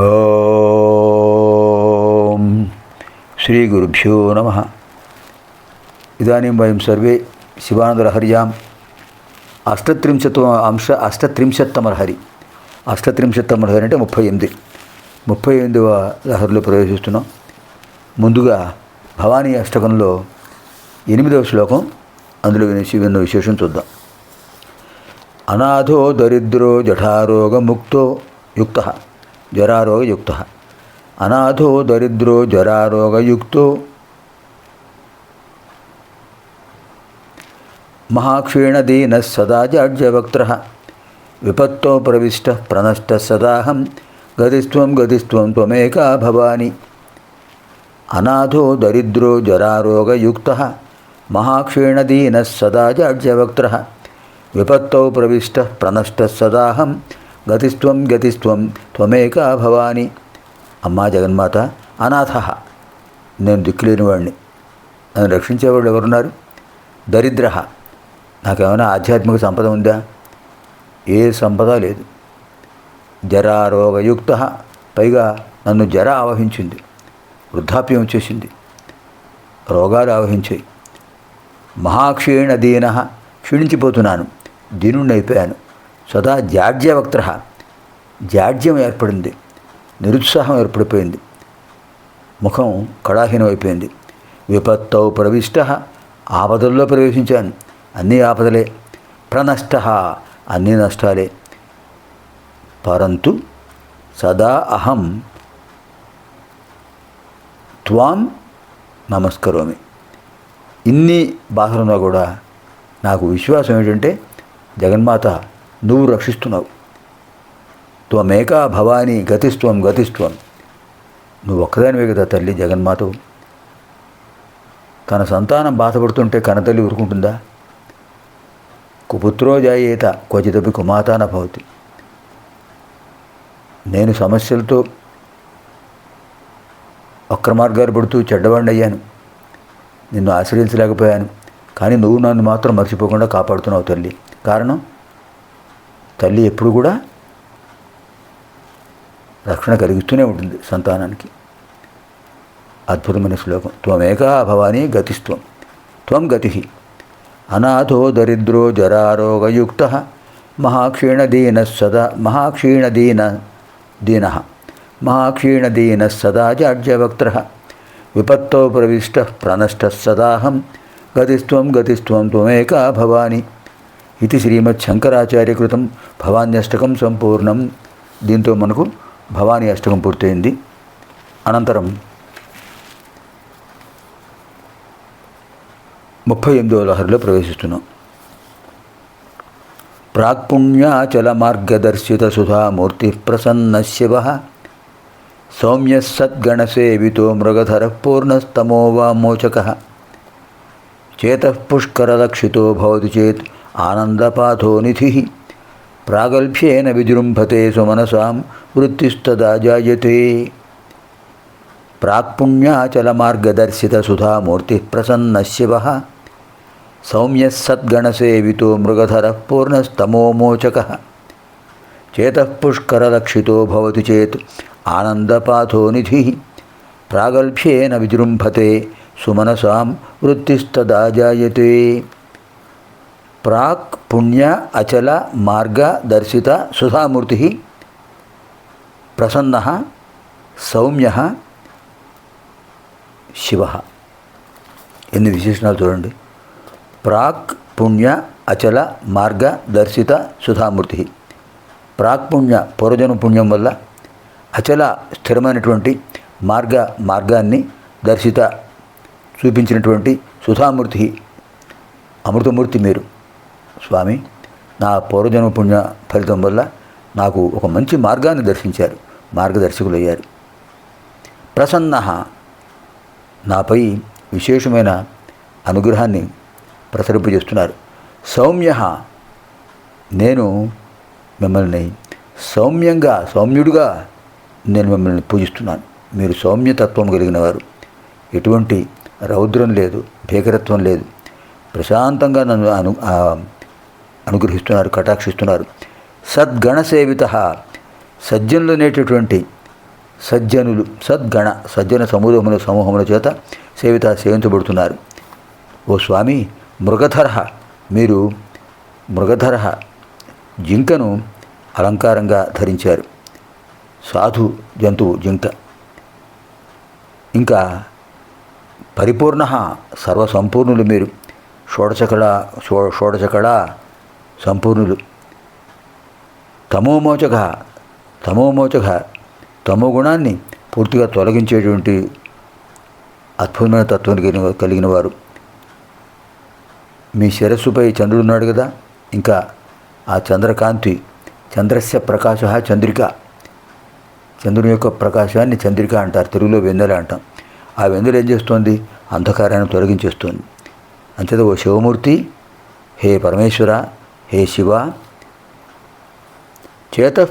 ఓం శ్రీ గురుభ్యో నమః. ఇదానీం వయం సర్వే శివానందలహర్యాం అష్టత్రింశత్తమలహరి. అష్టత్రింశత్తమలహరి అంటే 38వ లహరిలో ప్రవేశిస్తున్నాం. ముందుగా భవానీ అష్టకంలో 8వ శ్లోకం, అందులో విన్న విశేషం చూద్దాం. అనాథో దరిద్రో జఠారోగముక్తో యుక్త జరారోగయుక్త. అనాథో దరిద్రో జరారోగయుక్తో మహాక్షీణదీనః సదా జాడ్యవక్త్రః విపత్తో ప్రవిష్టః ప్రణష్టః సదాహం గతిస్త్వం త్వమేకా భవాని. అనాథో దరిద్రో జరారోగయుక్తః మహాక్షీణదీనః సదా జాడ్యవక్త్రః విపత్తౌ ప్రవిష్టః ప్రణష్టః సదాహం గతిస్త్వం త్వమేకా భవాని. అమ్మా జగన్మాత, అనాథ, నేను దిక్కులేని వాడిని, నన్ను రక్షించేవాడు ఎవరున్నారు? దరిద్ర, నాకేమైనా ఆధ్యాత్మిక సంపద ఉందా? ఏ సంపద లేదు. జరారోగయుక్త, పైగా నన్ను జర ఆవహించింది, వృద్ధాప్యం వచ్చేసింది, రోగాలు ఆవహించాయి. మహాక్షీణ దీన, క్షీణించిపోతున్నాను, దీనుణ్ణి అయిపోయాను. సదా జాడ్యవక్త్ర, జాడ్యం ఏర్పడింది, నిరుత్సాహం ఏర్పడిపోయింది, ముఖం కళాహీనం అయిపోయింది. విపత్తౌ ప్రవిష్ట, ఆపదల్లో ప్రవేశించాను, అన్నీ ఆపదలే. ప్రణష్ట, అన్నీ నష్టాలే. పరంతు సదా అహం త్వాం నమస్కరోమి. ఇన్ని బాధలున్నా కూడా నాకు విశ్వాసం ఏంటంటే, జగన్మాత నువ్వు రక్షిస్తున్నావు. త్వమేకా భవాని గతిస్త్వం. నువ్వు ఒక్కదానివే కదా తల్లి, జగన్మాతవు. తన సంతానం బాధపడుతుంటే కనతల్లి ఊరుకుంటుందా? కుపుత్రో జాయేత క్వచిదపి కుమాతా న భవతి. నేను సమస్యలతో వక్రమార్గాలు పడుతూ చెడ్డవాడిని అయ్యాను, నిన్ను ఆశ్రయించలేకపోయాను. కానీ నువ్వు నన్ను మాత్రం మర్చిపోకుండా కాపాడుతున్నావు తల్లి. కారణం, తల్లి ఎప్పుడు కూడా రక్షణ కలిగిస్తూనే ఉంటుంది సంతానానికి. అద్భుతమైన శ్లోకం. త్వమేకా భవాని గతిస్త్వం, త్వం గతి. అనాథో దరిద్రో జరారోగయుక్త మహాక్షీణదీనః సదా జాడ్యవక్త్రః విపత్తో ప్రవిష్టః ప్రణష్టః సదాహం గతిస్త్వం త్వమేకా భవాని. ఇది శ్రీమద్ శంకరాచార్యకృతం భవాన్యష్టకం సంపూర్ణం. దీంతో మనకు భవానీ అష్టకం పూర్తయింది. అనంతరం 38వ లహరిలో ప్రవేశిస్తున్నాం. ప్రాక్పుణ్యాచల మార్గదర్శిత సుధామూర్తి ప్రసన్న శివ సౌమ్య సద్గణసేవితో మృగధర పూర్ణస్తమో వామోచక చేతః పుష్కరలక్షితో భవతి చేత్ ఆనందపాథో నిధి ప్రాగల్భ్యేన విజృంభతే సుమనసాం వృత్తిస్తదా జాయతే. ప్రాక్పుణ్యాచల మార్గదర్శిత సుధామూర్తి ప్రసన్న శివ సౌమ్య సద్గణసేవితో మృగధర పూర్ణస్తమోమోచక చేతః పుష్కరలక్షితో భవతి చేత్ ఆనందపాథో నిధి ప్రాగల్భ్యేన విజృంభతే సుమనసాం వృత్తిస్తదా జాయతే. ప్రాక్ పుణ్య అచల మార్గదర్శిత సుధామూర్తి ప్రసన్న సౌమ్య శివ. ఎన్ని విశేషణాలు చూడండి. ప్రాక్ పుణ్య అచల మార్గదర్శిత సుధామూర్తి. ప్రాక్పుణ్య, పూర్వజన్మ పుణ్యం వల్ల, అచల స్థిరమైనటువంటి మార్గాన్ని దర్శిత చూపించినటువంటి సుధామూర్తి, అమృతమూర్తి మీరు స్వామి. నా పూర్వజన్మ పుణ్య ఫలితం వల్ల నాకు ఒక మంచి మార్గాన్ని దర్శించారు, మార్గదర్శకులయ్యారు. ప్రసన్న, నాపై విశేషమైన అనుగ్రహాన్ని ప్రసరింపజేస్తున్నారు. సౌమ్య, నేను మిమ్మల్ని సౌమ్యుడుగా నేను మిమ్మల్ని పూజిస్తున్నాను. మీరు సౌమ్యతత్వం కలిగిన వారు, ఎటువంటి రౌద్రం లేదు, భీకరత్వం లేదు, ప్రశాంతంగా నన్ను అనుగ్రహిస్తున్నారు, కటాక్షిస్తున్నారు. సద్గణసేవిత, సజ్జనులనేటటువంటి సజ్జనులు సద్గణ సజ్జన సమూహముల చేత సేవించబడుతున్నారు. ఓ స్వామి, మృగధర, మీరు మృగధర జింకను అలంకారంగా ధరించారు. సాధు జంతువు జింక. ఇంకా పరిపూర్ణ సర్వసంపూర్ణులు మీరు. షోడశకళ సంపూర్ణులు. తమోమోచక తమోగుణాన్ని పూర్తిగా తొలగించేటువంటి అద్భుతమైన తత్వం కలిగిన వారు. మీ శిరస్సుపై చంద్రుడు ఉన్నాడు కదా, ఇంకా ఆ చంద్రకాంతి, చంద్రస్య ప్రకాశ చంద్రిక, చంద్రుని యొక్క ప్రకాశాన్ని చంద్రిక అంటారు, తెలుగులో వెన్నెల అంటాం. ఆ వెన్నెల ఏం చేస్తోంది? అంధకారాన్ని తొలగించేస్తుంది. అంతేత ఓ శివమూర్తి, హే పరమేశ్వర, హే శివ, చేతః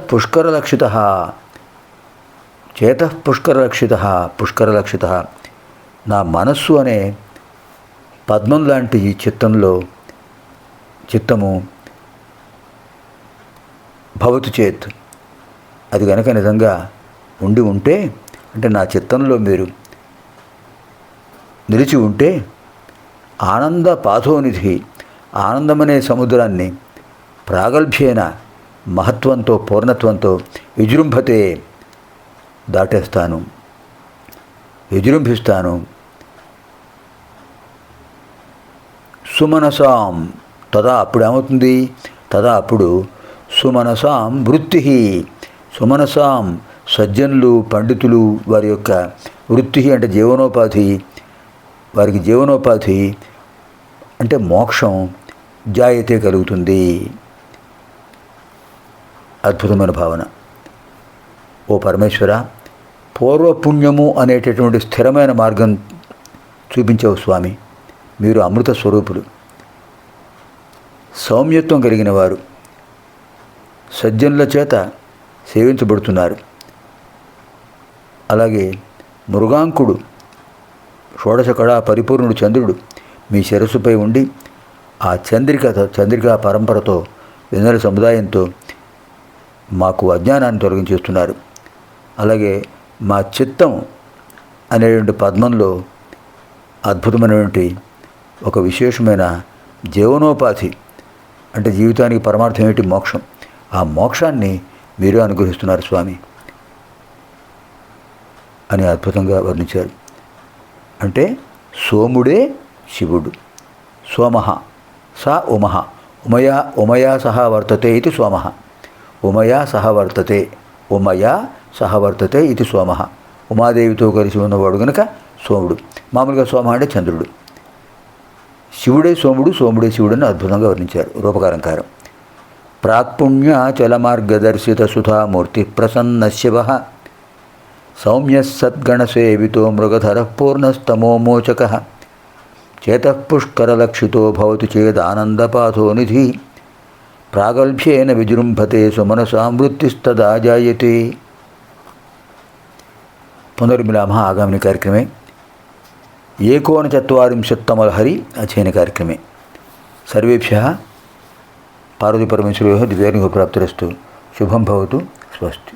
పుష్కరలక్షిత, నా మనస్సు అనే పద్మం లాంటి ఈ చిత్తము భవతు చేత్, అది కనుక నిజంగా ఉంటే, అంటే నా చిత్తంలో మీరు నిలిచి ఉంటే, ఆనంద పాథోనిధి, ఆనందమనే సముద్రాన్ని ప్రాగల్భ్యేన మహత్వంతో పూర్ణత్వంతో విజృంభతే, దాటేస్తాను, విజృంభిస్తాను. సుమనసాం, తదా అప్పుడేమవుతుంది? అప్పుడు సుమనసాం వృత్తి, సుమనసాం సజ్జనులు పండితులు వారి యొక్క వృత్తి అంటే జీవనోపాధి, వారికి జీవనోపాధి అంటే మోక్షం జాయతే కలుగుతుంది. అద్భుతమైన భావన. ఓ పరమేశ్వర, పూర్వపుణ్యము అనేటటువంటి స్థిరమైన మార్గం చూపించావు స్వామి. మీరు అమృత స్వరూపులు, సౌమ్యత్వం కలిగిన వారు, సజ్జనుల చేత సేవించబడుతున్నారు. అలాగే మృగాంకుడు, షోడశకళా పరిపూర్ణుడు చంద్రుడు మీ శిరస్సుపై ఉండి ఆ చంద్రికా పరంపరతో వెన్నెల సముదాయంతో మాకు అజ్ఞానాన్ని తొలగించేస్తున్నారు. అలాగే మా చిత్తం అనేటువంటి పద్మంలో అద్భుతమైనటువంటి ఒక విశేషమైన జీవనోపాధి, అంటే జీవితానికి పరమార్థం ఏంటి? మోక్షం. ఆ మోక్షాన్ని మీరే అనుగ్రహిస్తున్నారు స్వామి అని అద్భుతంగా వర్ణించారు. అంటే సోముడే శివుడు, సోమః స ఉమః, ఉమయా సహ వర్తతే ఇది సోమః, ఉమయా సహ వర్తతే ఇది సోమః. ఉమాదేవితో కలిసి ఉన్నవాడు గనుక సోముడు. మామూలుగా సోమ అంటే చంద్రుడు. శివుడే సోముడు, సోముడే శివుడు అని అద్భుతంగా వర్ణించారు రూపకారంకారం. ప్రాక్పుణ్యాచల మార్గదర్శిత సుధామూర్తి ప్రసన్న శివ, సౌమ్య సద్గణసేవితో మృగధర పూర్ణస్తమోమోచక, చేతః పుష్కరలక్షితో భవతు చేదానందపాథో నిధి, ప్రాగల్భ్యేన విజృంభతే సుమనసాం వృత్తిస్తదా జాయతే. పునర్మిలామः ఆగామిని కార్యక్రమే. 49 అధ్యయన కార్యక్రమే. సర్వేభ్యः పార్వతీపరమేశ్వరయోः దివ్యానుగ్రహప్రాప్తిరస్తు. శుభం భవతు. స్వస్తి.